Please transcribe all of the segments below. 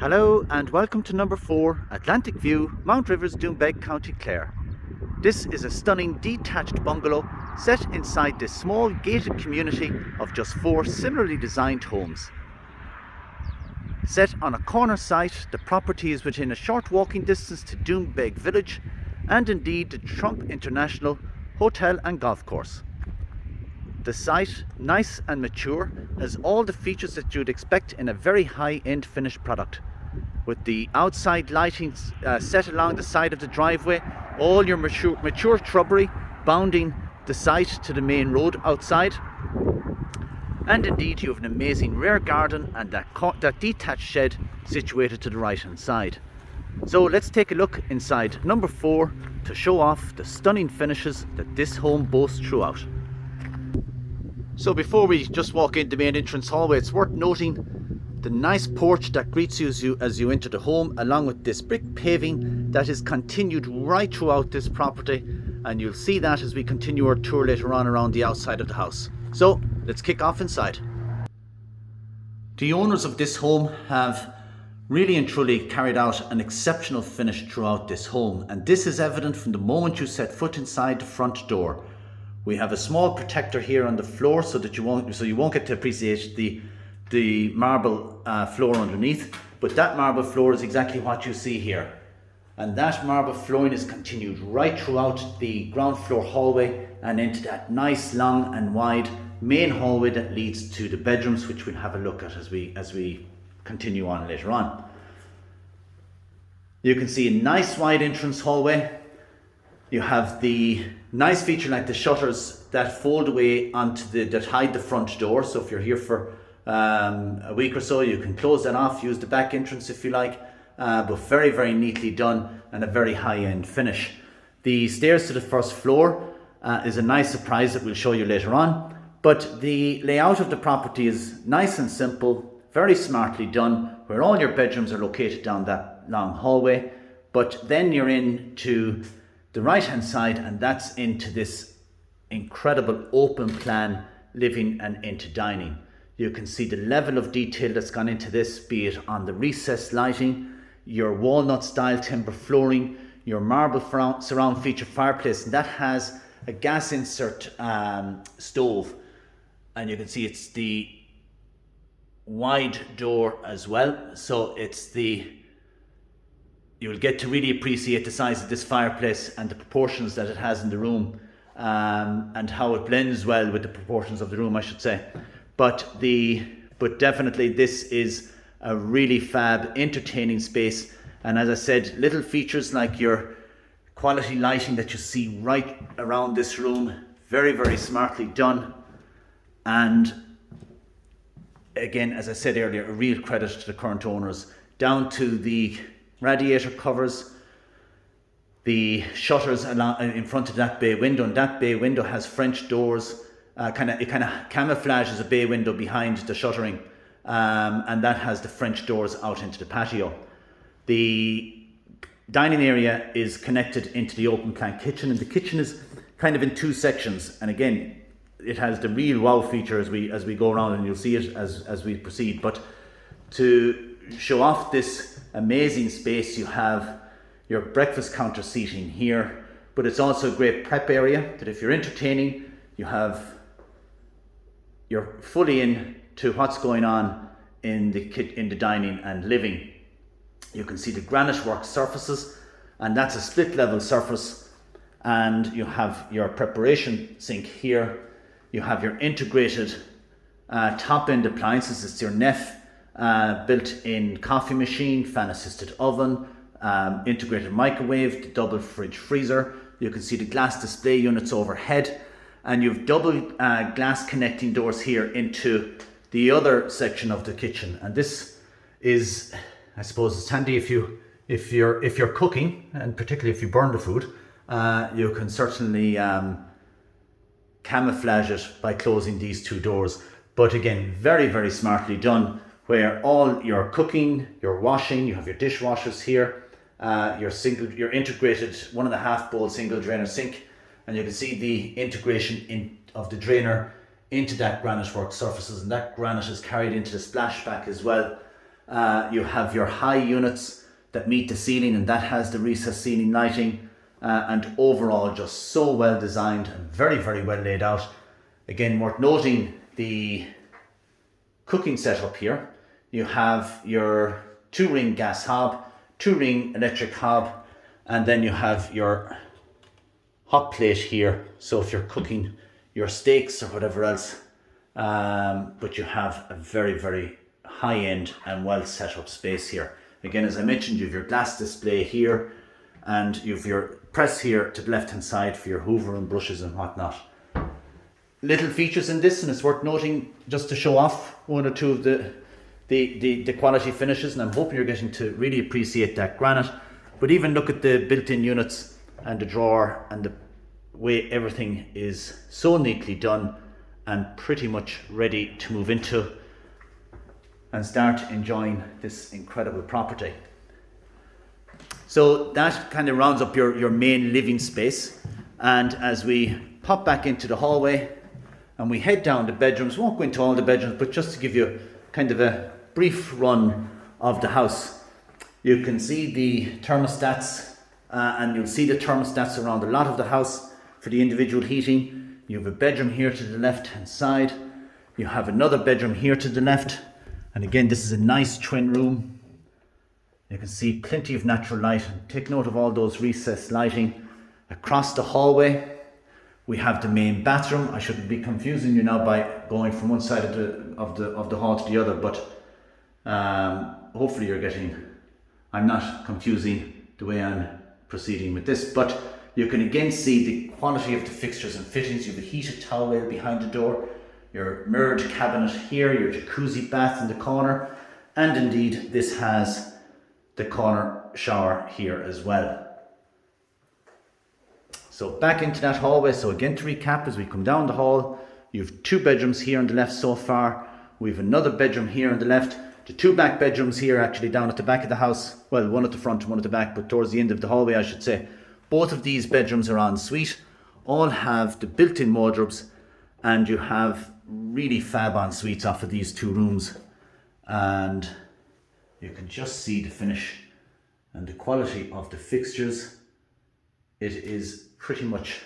Hello and welcome to number 4, Atlantic View, Mountrivers, Doonbeg, County Clare. This is a stunning detached bungalow set inside this small gated community of just 4 similarly designed homes. Set on a corner site, the property is within a short walking distance to Doonbeg village and indeed the Trump International Hotel and Golf Course. The site, nice and mature, has all the features that you'd expect in a very high-end finished product. With the outside lighting set along the side of the driveway, all your mature shrubbery bounding the site to the main road outside. And indeed you have an amazing rear garden and that detached shed situated to the right hand side. So let's take a look inside number 4 to show off the stunning finishes that this home boasts throughout. So before we just walk into the main entrance hallway, it's worth noting the nice porch that greets you as you enter the home, along with this brick paving that is continued right throughout this property, and you'll see that as we continue our tour later on around the outside of the house. So let's kick off inside. The owners of this home have really and truly carried out an exceptional finish throughout this home, and this is evident from the moment you set foot inside the front door. We have a small protector here on the floor so you won't get to appreciate the marble floor underneath, but that marble floor is exactly what you see here, and that marble flooring is continued right throughout the ground floor hallway and into that nice long and wide main hallway that leads to the bedrooms, which we'll have a look at as we continue on later on. You can see a nice wide entrance hallway. You have the nice feature like the shutters that fold away that hide the front door. So if you're here for a week or so, you can close that off, use the back entrance if you like, but very, very neatly done and a very high-end finish. The stairs to the first floor is a nice surprise that we'll show you later on, but the layout of the property is nice and simple, very smartly done, where all your bedrooms are located down that long hallway, but then you're into the right hand side, and that's into this incredible open plan living and into dining. You can see the level of detail that's gone into this, be it on the recessed lighting, your walnut style timber flooring, your marble surround feature fireplace, and that has a gas insert stove, and you can see it's the wide door as well, so you'll get to really appreciate the size of this fireplace and the proportions that it has in the room, and how it blends well with the proportions of the room, I should say. But definitely this is a really fab, entertaining space. And as I said, little features like your quality lighting that you see right around this room, very, very smartly done. And again, as I said earlier, a real credit to the current owners, down to the radiator covers, the shutters in front of that bay window, and that bay window has French doors. It kind of camouflages a bay window behind the shuttering, and that has the French doors out into the patio. The dining area is connected into the open plan kitchen, and the kitchen is kind of in 2 sections. And again, it has the real wow feature as we go around, and you'll see it as we proceed. But to show off this amazing space, you have your breakfast counter seating here, but it's also a great prep area that if you're entertaining, you're fully in to what's going on in the dining and living. You can see the granite work surfaces, and that's a split level surface, and you have your preparation sink here. You have your integrated top end appliances. It's your Neff built-in coffee machine, fan assisted oven, integrated microwave, the double fridge freezer. You can see the glass display units overhead, and you've double glass connecting doors here into the other section of the kitchen. And this is, I suppose, it's handy if you're cooking, and particularly if you burn the food. You can certainly camouflage it by closing these 2 doors. But again, very, very smartly done, where all your cooking, your washing, you have your dishwashers here, your integrated 1.5 bowl single drainer sink, and you can see the integration of the drainer into that granite work surfaces, and that granite is carried into the splashback as well. You have your high units that meet the ceiling, and that has the recessed ceiling lighting, and overall just so well designed and very, very well laid out. Again, worth noting the cooking setup here. You have your 2-ring gas hob, 2-ring electric hob, and then you have your hot plate here. So if you're cooking your steaks or whatever else, but you have a very, very high-end and well set up space here. Again, as I mentioned, you have your glass display here, and you have your press here to the left hand side for your hoover and brushes and whatnot. Little features in this, and it's worth noting just to show off one or two of the quality finishes, and I'm hoping you're getting to really appreciate that granite. But even look at the built-in units and the drawer and the way everything is so neatly done and pretty much ready to move into and start enjoying this incredible property. So that kind of rounds up your main living space, and as we pop back into the hallway and we head down the bedrooms, won't go into all the bedrooms, but just to give you kind of a brief run of the house. You can see the thermostats, and you'll see the thermostats around a lot of the house for the individual heating. You have a bedroom here to the left hand side. You have another bedroom here to the left, and again, this is a nice twin room. You can see plenty of natural light, and take note of all those recessed lighting. Across the hallway we have the main bathroom. I shouldn't be confusing you now by going from one side of the hall to the other, but hopefully you're getting, I'm not confusing the way I'm proceeding with this, but you can again see the quality of the fixtures and fittings. You have a heated towel rail behind the door, your mirrored cabinet here, your jacuzzi bath in the corner, and indeed this has the corner shower here as well. So back into that hallway. So again, to recap, as we come down the hall, you have 2 bedrooms here on the left so far. We have another bedroom here on the left. The 2 back bedrooms here actually down at the back of the house. Well, one at the front and one at the back, but towards the end of the hallway, I should say. Both of these bedrooms are en suite. All have the built-in wardrobes, and you have really fab en suites off of these 2 rooms. And you can just see the finish and the quality of the fixtures. It is pretty much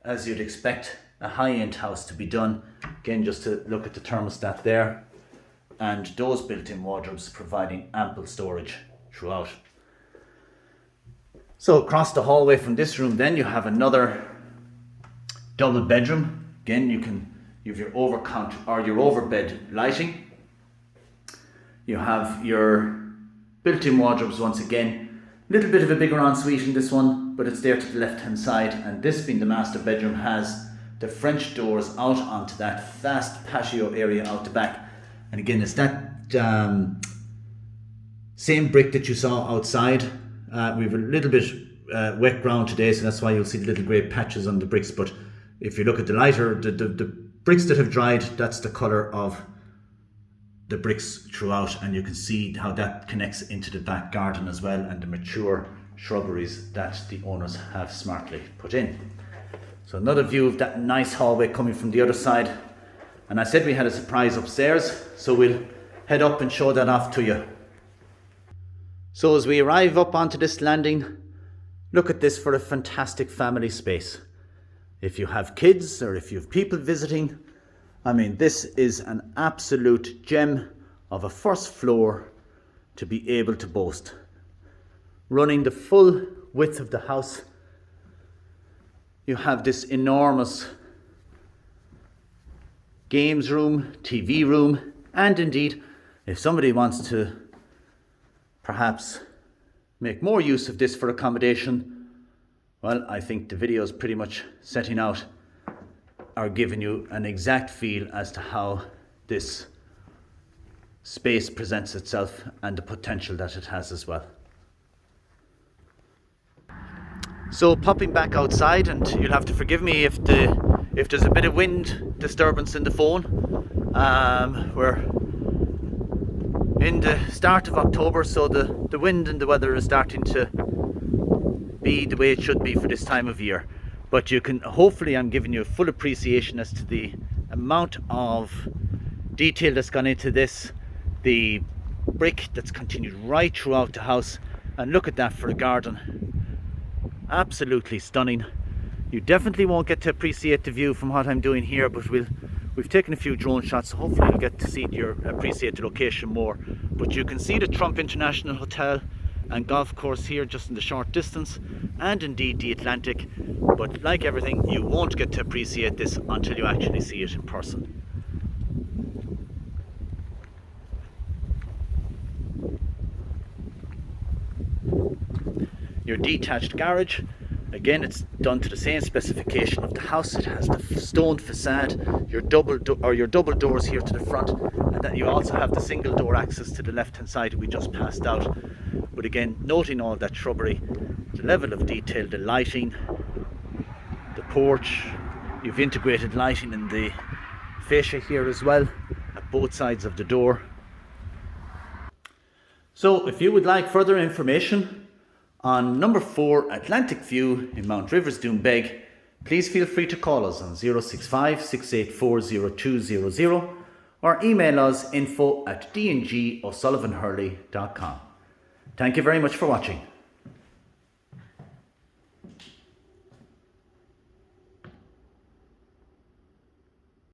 as you'd expect a high-end house to be done. Again, just to look at the thermostat there, and those built-in wardrobes providing ample storage throughout. So across the hallway from this room, then you have another double bedroom. Again, you have your overcount or your overbed lighting. You have your built-in wardrobes once again. Little bit of a bigger ensuite in this one, but it's there to the left hand side, and this being the master bedroom has the French doors out onto that vast patio area out the back. And again, it's that same brick that you saw outside. We have a little bit wet ground today, so that's why you'll see the little grey patches on the bricks, but if you look at the lighter, the bricks that have dried, that's the colour of the bricks throughout, and you can see how that connects into the back garden as well, and the mature shrubberies that the owners have smartly put in. So another view of that nice hallway coming from the other side, and I said we had a surprise upstairs, so we'll head up and show that off to you. So as we arrive up onto this landing, look at this for a fantastic family space. If you have kids or if you have people visiting, I mean, this is an absolute gem of a first floor to be able to boast. Running the full width of the house, you have this enormous games room, TV room, and indeed, if somebody wants to perhaps make more use of this for accommodation, well, I think the video is pretty much setting out or giving you an exact feel as to how this space presents itself and the potential that it has as well. So popping back outside, and you'll have to forgive me if there's a bit of wind disturbance in the phone. We're in the start of October, so the wind and the weather is starting to be the way it should be for this time of year. But you can, hopefully I'm giving you a full appreciation as to the amount of detail that's gone into this, the brick that's continued right throughout the house, and look at that for a garden. Absolutely stunning. You definitely won't get to appreciate the view from what I'm doing here, but we've taken a few drone shots, so hopefully you'll get to see appreciate the location more. But you can see the Trump International Hotel and golf course here just in the short distance, and indeed the Atlantic. But like everything, you won't get to appreciate this until you actually see it in person. Your detached garage, again, it's done to the same specification of the house. It has the stone facade, your double doors here to the front, and then you also have the single door access to the left hand side that we just passed out. But again, noting all that shrubbery, the level of detail, the lighting, the porch, you've integrated lighting in the fascia here as well at both sides of the door. So if you would like further information on number 4 Atlantic View in Mountrivers, Doonbeg, please feel free to call us on 065 684 0200 or email us info@dngosullivanhurley.com. Thank you very much for watching.